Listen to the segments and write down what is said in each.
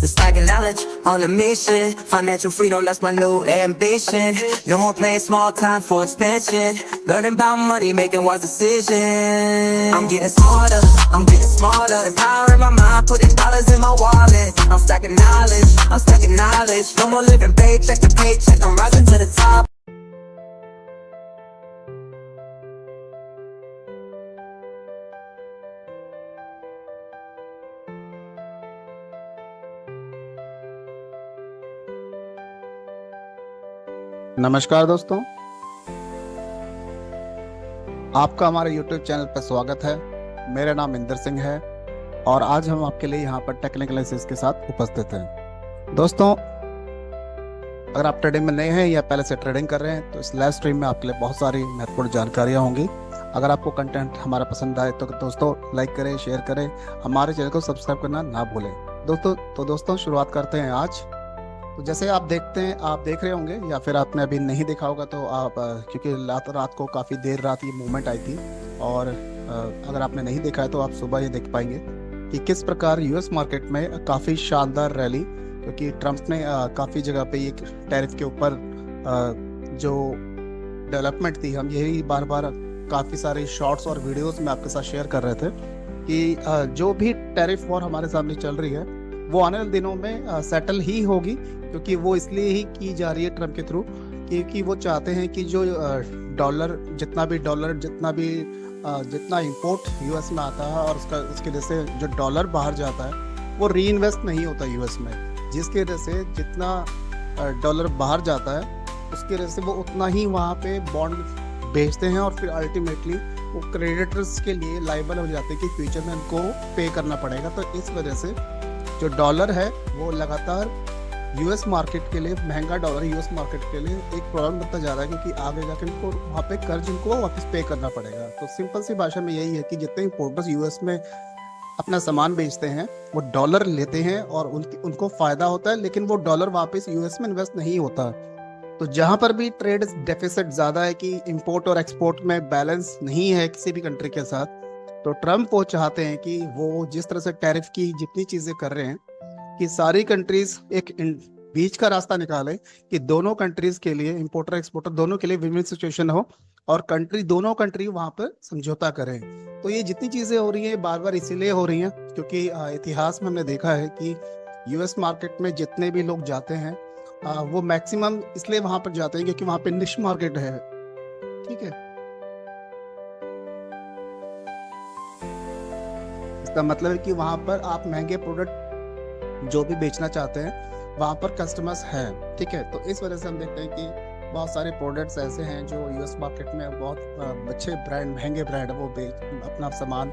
The stacking knowledge on a mission. Financial freedom, that's my new ambition. No more playing small time for expansion. Learning about money, making wise decisions. I'm getting smarter, I'm getting smarter. Empowering my mind, putting dollars in my wallet. I'm stacking knowledge, I'm stacking knowledge. No more living paycheck to paycheck, I'm rising to the top. नमस्कार दोस्तों, आपका हमारे YouTube channel पर स्वागत है। मेरा नाम इंदर सिंह है और आज हम आपके लिए यहाँ पर टेक्निकल एनालिसिस के साथ उपस्थित हैं। दोस्तों, अगर आप ट्रेडिंग में नए हैं या पहले से ट्रेडिंग कर रहे हैं तो इस लाइव स्ट्रीम में आपके लिए बहुत सारी महत्वपूर्ण जानकारियाँ होंगी। अगर आपको कंटेंट हमारा पसंद आए तो दोस्तों लाइक करें, शेयर करें, हमारे चैनल को सब्सक्राइब करना ना भूलें। दोस्तों शुरुआत करते हैं आज। तो जैसे आप देखते हैं, आप देख रहे होंगे या फिर आपने अभी नहीं देखा होगा तो आप क्योंकि रात को काफ़ी देर रात ये मूवमेंट आई थी और अगर आपने नहीं देखा है तो आप सुबह ये देख पाएंगे कि किस प्रकार यूएस मार्केट में काफ़ी शानदार रैली, क्योंकि ट्रंप ने काफ़ी जगह पे ये टैरिफ के ऊपर जो डेवलपमेंट थी, हम यही बार बार काफ़ी सारे शॉर्ट्स और वीडियोस में आपके साथ शेयर कर रहे थे कि जो भी टैरिफ वॉर हमारे सामने चल रही है वो आने वाले दिनों में सेटल ही होगी, क्योंकि वो इसलिए ही की जा रही है ट्रम्प के थ्रू, क्योंकि वो चाहते हैं कि जो जितना इंपोर्ट यूएस में आता है और उसके वजह से जो डॉलर बाहर जाता है वो री इन्वेस्ट नहीं होता यूएस में, जिसकी वजह से जितना डॉलर बाहर जाता है उसकी वजह से वो उतना ही वहाँ पे बॉन्ड बेचते हैं और फिर अल्टीमेटली वो क्रेडिटर्स के लिए लायबल हो जाते हैं कि फ्यूचर में उनको पे करना पड़ेगा। तो इस वजह से जो डॉलर है वो लगातार यूएस मार्केट के लिए, महंगा डॉलर यूएस मार्केट के लिए एक प्रॉब्लम बनता जा रहा है, क्योंकि आगे जाकर उनको वहाँ पे कर्ज उनको वापस पे करना पड़ेगा। तो सिंपल सी भाषा में यही है कि जितने इंपोर्टर्स यूएस में अपना सामान बेचते हैं वो डॉलर लेते हैं और उनको फायदा होता है, लेकिन वो डॉलर वापस यूएस में इन्वेस्ट नहीं होता। तो जहाँ पर भी ट्रेड डेफिसिट ज़्यादा है कि इंपोर्ट और एक्सपोर्ट में बैलेंस नहीं है किसी भी कंट्री के साथ, तो ट्रम्प वो चाहते हैं कि वो जिस तरह से टैरिफ की जितनी चीज़ें कर रहे हैं कि सारी कंट्रीज एक बीच का रास्ता निकाले कि दोनों कंट्रीज के लिए, इंपोर्टर एक्सपोर्टर दोनों के लिए विन विन सिचुएशन हो और दोनों कंट्री वहां पर समझौता करें। तो ये जितनी चीजें हो रही हैं बार बार इसीलिए हो रही हैं क्योंकि इतिहास में हमने देखा है कि यूएस मार्केट में जितने भी लोग जाते हैं वो मैक्सिमम इसलिए वहां पर जाते हैं क्योंकि वहां पर निश मार्केट है। ठीक है, इसका मतलब है कि वहां पर आप महंगे प्रोडक्ट जो भी बेचना चाहते हैं वहाँ पर कस्टमर्स हैं। ठीक है, तो इस वजह से हम देखते हैं कि बहुत सारे प्रोडक्ट्स ऐसे हैं जो यूएस मार्केट में बहुत अच्छे ब्रांड, महंगे ब्रांड है, वो अपना सामान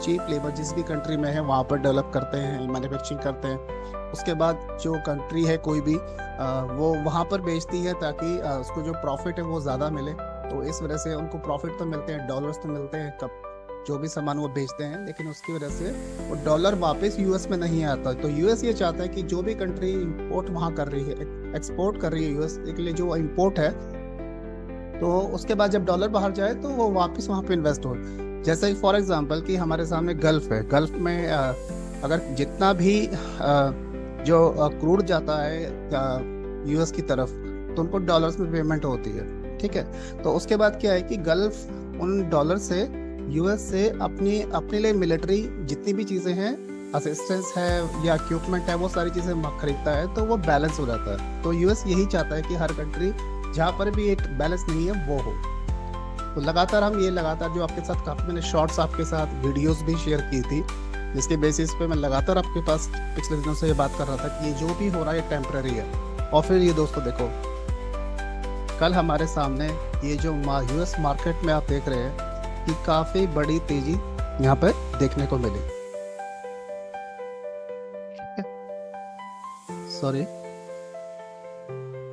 चीप लेबर जिस भी कंट्री में है वहाँ पर डेवलप करते हैं, मैन्युफैक्चरिंग करते हैं। उसके बाद जो कंट्री है कोई भी वो वहाँ पर बेचती है ताकि उसको जो प्रॉफिट है वो ज़्यादा मिले। तो इस वजह से उनको प्रॉफिट तो मिलते हैं, डॉलर्स तो मिलते हैं कब जो भी सामान वो बेचते हैं, लेकिन उसकी वजह से वो डॉलर वापस यूएस में नहीं आता। तो यूएस ये चाहता है कि जो भी कंट्री इंपोर्ट वहाँ कर रही है, एक्सपोर्ट कर रही है यूएस के लिए जो इंपोर्ट है, तो उसके बाद जब डॉलर बाहर जाए तो वो वापस वहाँ पे इन्वेस्ट हो। जैसे फॉर एग्जांपल कि हमारे सामने गल्फ है, गल्फ में अगर जितना भी जो क्रूड जाता है यूएस की तरफ तो उनको डॉलर्स में पेमेंट होती है। ठीक है, तो उसके बाद क्या है कि गल्फ उन डॉलर से यूएस से अपने लिए मिलिट्री जितनी भी चीज़ें हैं, असिस्टेंस है या इक्विपमेंट है, वो सारी चीज़ें खरीदता है, तो वो बैलेंस हो जाता है। तो यूएस यही चाहता है कि हर कंट्री जहाँ पर भी एक बैलेंस नहीं है वो हो। तो लगातार जो आपके साथ काफ़ी मैंने शॉर्ट्स आपके साथ वीडियोस भी शेयर की थी, जिसके बेसिस पे मैं लगातार आपके पास पिछले दिनों से ये बात कर रहा था कि ये जो भी हो रहा है ये टेम्पररी है। और फिर ये दोस्तों देखो, कल हमारे सामने ये जो यूएस मार्केट में आप देख रहे हैं कि काफी बड़ी तेजी यहाँ पर देखने को मिली। सॉरी,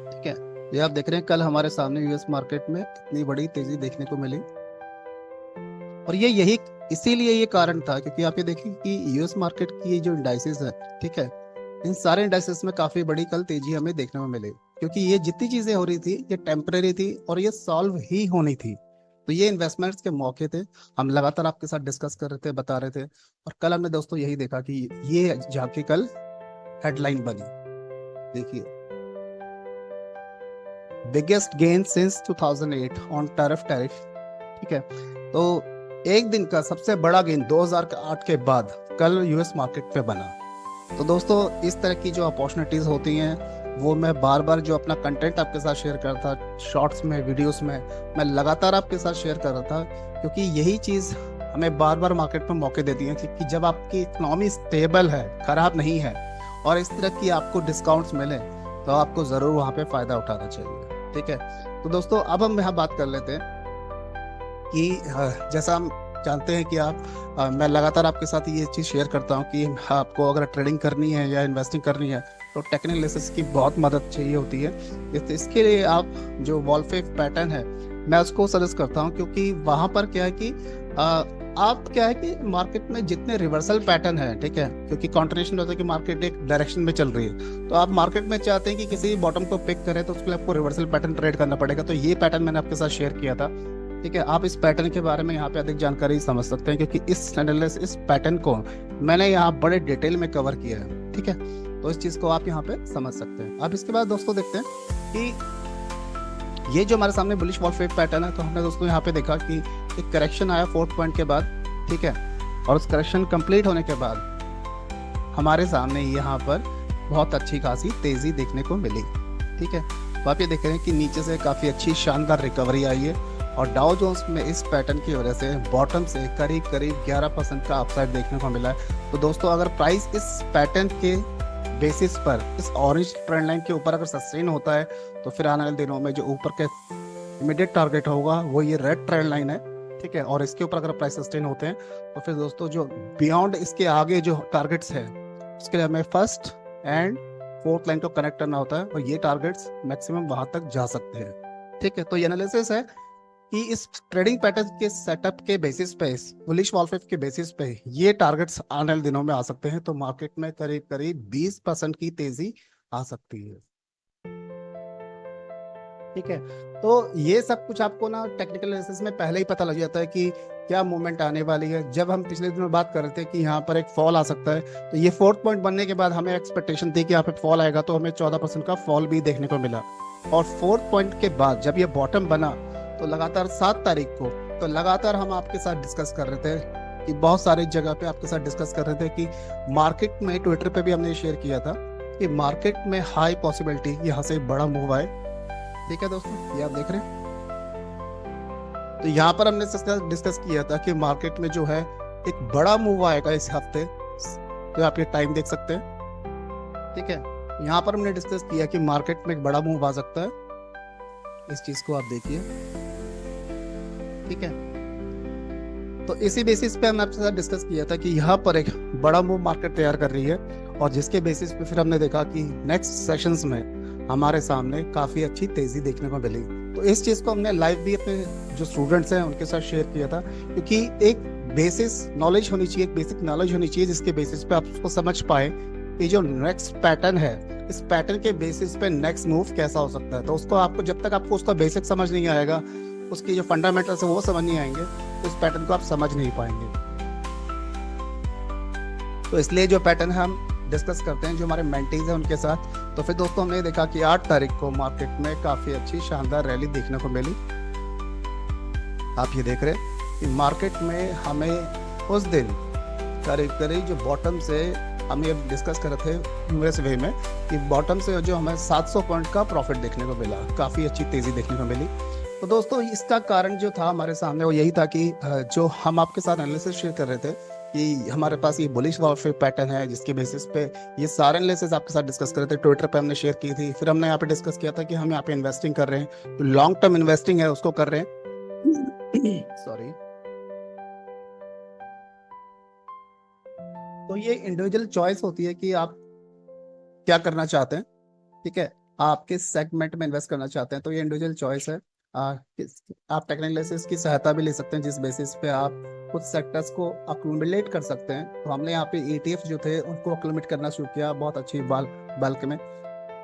ठीक है, ये आप देख रहे हैं कल हमारे सामने यूएस मार्केट में इतनी बड़ी तेजी देखने को मिली और ये इसीलिए ये कारण था क्योंकि आप ये देखें कि यूएस मार्केट की जो इंडाइसेस है, ठीक है, इन सारे इंडाइसेस में काफी बड़ी कल तेजी हमें देखने में मिली, क्योंकि ये जितनी चीजें हो रही थी ये टेम्परेरी थी और ये सॉल्व ही होनी थी। तो ये इन्वेस्टमेंट्स के मौके थे, हम लगातार आपके साथ डिस्कस कर रहे थे, बता रहे थे। और कल हमने दोस्तों यही देखा कि ये जाके कल हेडलाइन बनी, देखिए, biggest gain since 2008 on tariff. ठीक है, तो एक दिन का सबसे बड़ा गेन 2008 के बाद कल यूएस मार्केट पे बना। तो दोस्तों इस तरह की जो अपॉर्चुनिटीज होती हैं वो मैं बार बार जो अपना कंटेंट आपके साथ शेयर करता, शॉर्ट्स में, वीडियोस में, मैं लगातार आपके साथ शेयर कर रहा था, क्योंकि यही चीज़ हमें बार बार मार्केट में मौके देती है कि जब आपकी इकोनॉमी स्टेबल है, खराब नहीं है, और इस तरह की आपको डिस्काउंट्स मिले तो आपको ज़रूर वहाँ पे फ़ायदा उठाना चाहिए। ठीक है, तो दोस्तों अब हम यहाँ बात कर लेते हैं कि जैसा हम जानते हैं कि मैं लगातार आपके साथ ये चीज़ शेयर करता हूँ कि आपको अगर ट्रेडिंग करनी है या इन्वेस्टिंग करनी है तो टेक्निकल एनालिसिस की बहुत मदद चाहिए होती है। इसके लिए आप जो वॉल्फेव पैटर्न है मैं उसको सजेस्ट करता हूँ, क्योंकि वहाँ पर क्या है कि आप क्या है कि मार्केट में जितने रिवर्सल पैटर्न है, ठीक है, क्योंकि कॉन्ट्रेशन होता है कि मार्केट एक डायरेक्शन में चल रही है, तो आप मार्केट में चाहते हैं कि किसी बॉटम को पिक करें तो उसके लिए आपको रिवर्सल पैटर्न ट्रेड करना पड़ेगा। तो ये पैटर्न मैंने आपके साथ शेयर किया था। ठीक है, आप इस पैटर्न के बारे में यहाँ पे अधिक जानकारी समझ सकते हैं, क्योंकि इस पैटर्न को मैंने यहाँ बड़े डिटेल में कवर किया है। ठीक है, तो इस चीज को आप यहाँ पे समझ सकते हैं। अब इसके बाद दोस्तों देखते हैं कि ये जो हमारे सामने बुलिश वॉल्फेव पैटर्न है, तो हमने दोस्तों यहाँ पे देखा कि एक करेक्शन आया 4th पॉइंट के बाद। ठीक है, और उस करेक्शन कंप्लीट होने के बाद हमारे सामने यहाँ पर बहुत अच्छी खासी तेजी देखने को मिली। ठीक है, तो आप ये देख रहे हैं कि नीचे से काफी अच्छी शानदार रिकवरी आई है, और डाउ जोन्स में इस पैटर्न की वजह से बॉटम से करीब 11% का अपसाइड देखने को मिला है। तो दोस्तों अगर प्राइस इस पैटर्न के बेसिस पर इस ऑरेंज ट्रेंड लाइन के ऊपर अगर सस्टेन होता है तो फिर आने वाले दिनों में जो ऊपर के इमीडिएट टारगेट होगा वो ये रेड ट्रेंड लाइन है। ठीक है, और इसके ऊपर अगर प्राइस सस्टेन होते हैं तो फिर दोस्तों जो बियॉन्ड इसके आगे जो टारगेट्स है उसके लिए हमें 1st एंड 4th लाइन को कनेक्ट करना होता है, और ये टारगेट्स मैक्सिमम वहां तक जा सकते हैं। ठीक है, तो ये एनालिसिस है कि इस ट्रेडिंग पैटर्न के सेटअप के बेसिस पे, इस बुलिश वॉल्फेव के बेसिस पे ये टारगेट्स आने वाले दिनों में आ सकते हैं। तो मार्केट में करीब 20% की तेजी आ सकती है। ठीक है, तो ये सब कुछ आपको ना टेक्निकल एनालिसिस में पहले ही पता लग जाता है कि क्या मूवमेंट आने वाली है। जब हम पिछले दिनों बात कर रहे थे कि यहाँ पर एक फॉल आ सकता है, तो ये 4th पॉइंट बनने के बाद हमें एक्सपेक्टेशन थी कि यहाँ पे फॉल आएगा, तो हमें 14% का फॉल भी देखने को मिला। और 4th पॉइंट के बाद जब ये बॉटम बना तो लगातार 7 तारीख को तो लगातार हम आपके साथ डिस्कस कर रहे थे कि बहुत सारी जगह पे आपके साथ डिस्कस कर रहे थे कि मार्केट में, ट्विटर पे भी हमने शेयर किया था कि मार्केट में हाई पॉसिबिलिटी यहाँ से बड़ा मूव आए। ठीक है दोस्तों, ये आप देख रहे हैं, तो यहाँ पर हमने डिस्कस किया था कि मार्केट में जो है एक बड़ा मूव आएगा इस हफ्ते। तो आप ये टाइम देख सकते हैं। ठीक है, यहाँ पर हमने डिस्कस किया कि मार्केट में एक बड़ा मूव आ सकता है, इस चीज को आप देखिए। ठीक है, तो इसी बेसिस पे हमने आपके साथ डिस्कस किया था कि यहाँ पर एक बड़ा मूव मार्केट तैयार कर रही है, और जिसके बेसिस पे फिर हमने देखा कि नेक्स्ट सेशंस में हमारे सामने काफी अच्छी तेजी देखने को मिली। तो इस चीज को हमने लाइव भी अपने जो स्टूडेंट्स हैं उनके साथ शेयर किया था, क्योंकि एक बेसिस नॉलेज होनी चाहिए, एक बेसिक नॉलेज होनी चाहिए जिसके बेसिस पे आप उसको समझ पाए कि जो नेक्स्ट पैटर्न है, इस पैटर्न के बेसिस पे नेक्स्ट मूव कैसा हो सकता है। तो उसको आपको, जब तक आपको उसका बेसिक समझ नहीं आएगा, उसकी जो फंडामेंटल्स है वो समझ नहीं आएंगे, तो इस पैटर्न को आप समझ नहीं पाएंगे। तो इसलिए जो पैटर्न है हम डिस्कस करते हैं जो हमारे मेंटीज हैं उनके साथ। तो फिर दोस्तों हमने देखा कि 8 तारीख को मार्केट में काफी अच्छी शानदार रैली देखने को मिली। आप ये देख रहे हैं कि मार्केट में हमें उस दिन करीब जो बॉटम से हम ये डिस्कस कर रहे थे यूएस वे में कि बॉटम से जो हमें 700 पॉइंट का प्रॉफिट देखने को मिला, काफी अच्छी तेजी देखने को मिली। तो दोस्तों इसका कारण जो था हमारे सामने वो यही था कि जो हम आपके साथ एनालिसिस शेयर कर रहे थे कि हमारे पास ये बुलिश वॉल्फेव पैटर्न है, जिसके बेसिस पे ये सारे एनालिसिस आपके साथ डिस्कस कर रहे थे, ट्विटर पे हमने शेयर की थी। फिर हमने यहाँ पे डिस्कस किया था कि हम यहाँ पे इन्वेस्टिंग कर रहे हैं, तो लॉन्ग टर्म इन्वेस्टिंग है उसको कर रहे हैं। सॉरी। तो ये इंडिविजुअल चॉइस होती है कि आप क्या करना चाहते हैं। ठीक है, आप किस सेगमेंट में इन्वेस्ट करना चाहते हैं, तो ये इंडिविजुअल चॉइस है। आप टेक्निकल एनालिसिस की सहायता भी ले सकते हैं, जिस बेसिस पे आप कुछ सेक्टर्स को अक्यूमुलेट कर सकते हैं। तो हमने यहाँ पे ETF जो थे उनको अक्यूमुलेट करना शुरू किया बहुत अच्छी बल्क में।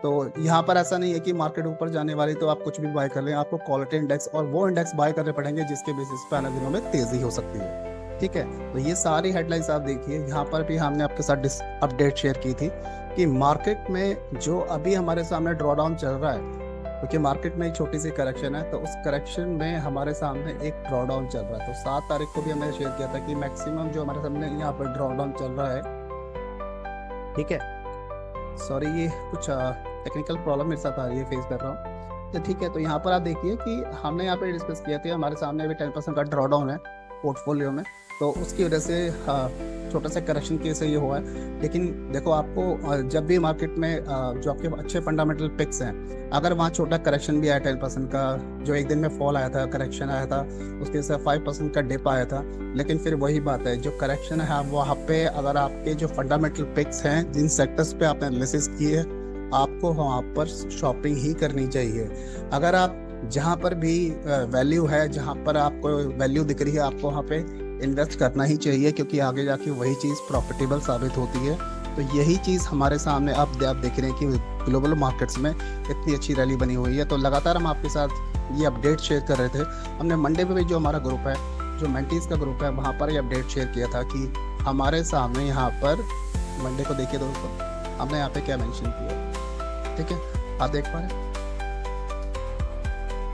तो यहाँ पर ऐसा नहीं है कि मार्केट ऊपर जाने वाली तो आप कुछ भी बाय कर लें, आपको क्वालिटी इंडेक्स और वो इंडेक्स बाय करने पड़ेंगे जिसके बेसिस पे आने दिनों में तेजी हो सकती है। ठीक है। तो ये सारी हेडलाइंस आप देखिए, यहाँ पर भी हमने आपके साथ अपडेट शेयर की थी कि मार्केट में जो अभी हमारे सामने ड्रॉडाउन चल रहा है, क्योंकि मार्केट में एक छोटी सी करेक्शन है, तो उस करेक्शन में हमारे सामने एक ड्रॉडाउन चल रहा है। तो 7 तारीख को भी हमने शेयर किया था कि मैक्सिमम जो हमारे सामने यहाँ पर ड्रॉडाउन चल रहा है, ठीक है। सॉरी, ये कुछ टेक्निकल प्रॉब्लम मेरे साथ आ रही है, फेस कर रहा हूँ। तो ठीक है, तो यहाँ पर आप देखिए कि हमने यहाँ पे डिस्कस किया था, हमारे सामने अभी 10% का ड्रॉडाउन है पोर्टफोलियो में, तो उसकी वजह से छोटा सा करेक्शन की से ये हुआ है। लेकिन देखो, आपको जब भी मार्केट में जो आपके अच्छे फंडामेंटल पिक्स हैं, अगर वहाँ छोटा करेक्शन भी आया 10% का, जो एक दिन में फॉल आया था, करेक्शन आया था, उसके साथ 5% का डिप आया था, लेकिन फिर वही बात है, जो करेक्शन है वहाँ पे अगर आपके जो फंडामेंटल पिक्स हैं, जिन सेक्टर्स पे आपने एनालिसिस किए, आपको वहाँ पर शॉपिंग ही करनी चाहिए। अगर आप जहाँ पर भी वैल्यू है, जहाँ पर आपको वैल्यू दिख रही है, आपको वहाँ पे इन्वेस्ट करना ही चाहिए, क्योंकि आगे जाके वही चीज़ प्रॉफिटेबल साबित होती है। तो यही चीज़ हमारे सामने अब आप देख रहे हैं कि ग्लोबल मार्केट्स में इतनी अच्छी रैली बनी हुई है। तो लगातार हम आपके साथ ये अपडेट शेयर कर रहे थे। हमने मंडे पे भी जो हमारा ग्रुप है, जो मेंटीज का ग्रुप है, वहाँ पर ये अपडेट शेयर किया था कि हमारे सामने यहाँ पर मंडे को देखिए दोस्तों, हमने यहाँ पे क्या मेंशन किया, ठीक है, आप देख पा रहे हैं,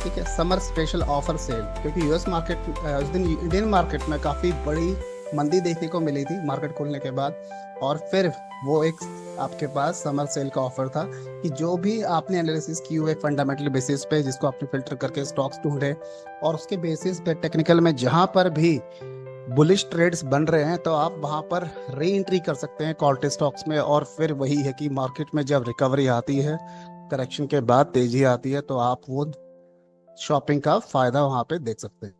ठीक है, समर स्पेशल ऑफर सेल। क्योंकि यूएस मार्केट उस दिन इंडियन मार्केट में काफ़ी बड़ी मंदी देखने को मिली थी मार्केट खुलने के बाद, और फिर वो एक आपके पास समर सेल का ऑफर था कि जो भी आपने एनालिसिस की हुए फंडामेंटल बेसिस पे, जिसको आपने फिल्टर करके स्टॉक्स ढूंढे, और उसके बेसिस पे टेक्निकल में जहां पर भी बुलिश ट्रेड्स बन रहे हैं, तो आप वहां पर री एंट्री कर सकते हैं क्वालिटी स्टॉक्स में। और फिर वही है कि मार्केट में जब रिकवरी आती है, करेक्शन के बाद तेजी आती है, तो आप वो शॉपिंग का फायदा वहां पे देख सकते हैं,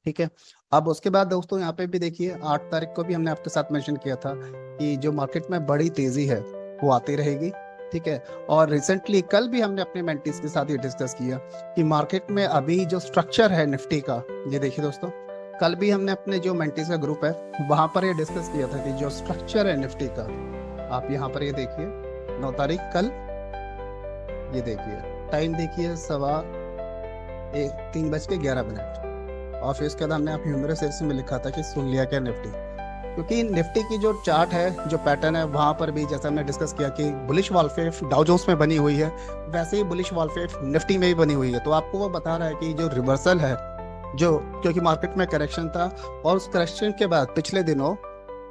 ठीक है। अब उसके बाद दोस्तों यहाँ पे भी देखिए, 8 तारीख को भी हमने आपके साथ मेंशन किया था कि जो मार्केट में बड़ी तेजी है वो आती रहेगी, ठीक है। और रिसेंटली कल भी हमने अपने मेंटीज के साथ ये डिस्कस किया कि मार्केट में अभी जो स्ट्रक्चर है निफ्टी का, ये देखिए दोस्तों, कल भी हमने अपने जो मेंटीज का ग्रुप है वहां पर ये डिस्कस किया था कि जो स्ट्रक्चर है निफ्टी का, आप यहाँ पर ये देखिए 9 तारीख कल, ये देखिए टाइम देखिए 3:11, और फिर उसके बाद हमने आप ह्यूमरस सेक्शन में लिखा था कि सुन लिया क्या निफ्टी। क्योंकि निफ्टी की जो चार्ट है, जो पैटर्न है, वहां पर भी जैसा हमने डिस्कस किया कि बुलिश वॉलफेफ डाउ जोन्स में बनी हुई है, वैसे ही बुलिश वॉलफेफ निफ्टी में भी बनी हुई है। तो आपको वो बता रहा है कि जो रिवर्सल है, जो क्योंकि मार्केट में करेक्शन था, और उस करेक्शन के बाद पिछले दिनों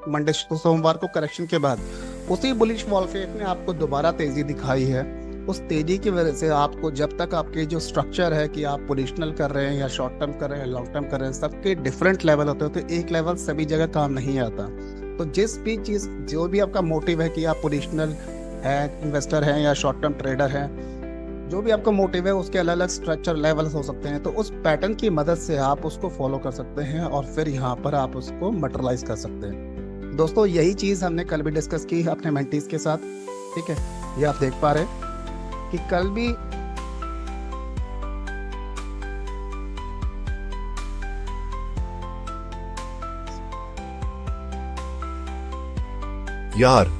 मंडे सोमवार को करेक्शन के बाद उसी बुलिश वॉलफेफ ने आपको दोबारा तेजी दिखाई है। उस तेजी की वजह से आपको, जब तक आपके जो स्ट्रक्चर है कि आप पोजिशनल कर रहे हैं या शॉर्ट टर्म कर रहे हैं, लॉन्ग टर्म कर रहे हैं, सबके डिफरेंट लेवल होते हैं, तो एक लेवल सभी जगह काम नहीं आता। तो जिस भी चीज, जो भी आपका मोटिव है कि आप पोजिशनल है, इन्वेस्टर हैं या शॉर्ट टर्म ट्रेडर हैं, जो भी आपका मोटिव है, उसके अलग अलग स्ट्रक्चर लेवल्स हो सकते हैं। तो उस पैटर्न की मदद से आप उसको फॉलो कर सकते हैं और फिर यहाँ पर आप उसको मटेरियलाइज कर सकते हैं। दोस्तों यही चीज हमने कल भी डिस्कस की अपने मेंटीज के साथ, ठीक है। ये आप देख पा रहे हैं कि कल भी यार,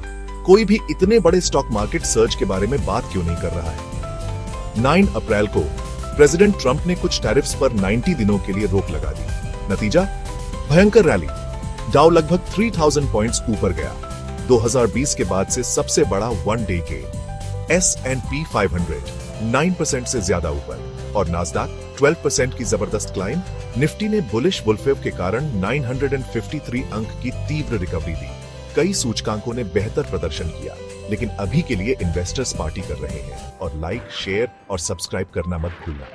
कोई भी इतने बड़े स्टॉक मार्केट सर्ज के बारे में बात क्यों नहीं कर रहा है। 9 अप्रैल को प्रेसिडेंट ट्रंप ने कुछ टैरिफ्स पर 90 दिनों के लिए रोक लगा दी। नतीजा, भयंकर रैली। डाउ लगभग 3000 पॉइंट्स ऊपर गया। 2020 के बाद से सबसे बड़ा वन डे गेन। S&P 500 9% से ज्यादा ऊपर और नास्डैक 12% की जबरदस्त क्लाइम। निफ्टी ने बुलिश वुल्फेव के कारण 953 अंक की तीव्र रिकवरी दी। कई सूचकांकों ने बेहतर प्रदर्शन किया, लेकिन अभी के लिए इन्वेस्टर्स पार्टी कर रहे हैं। और लाइक, शेयर और सब्सक्राइब करना मत भूलना।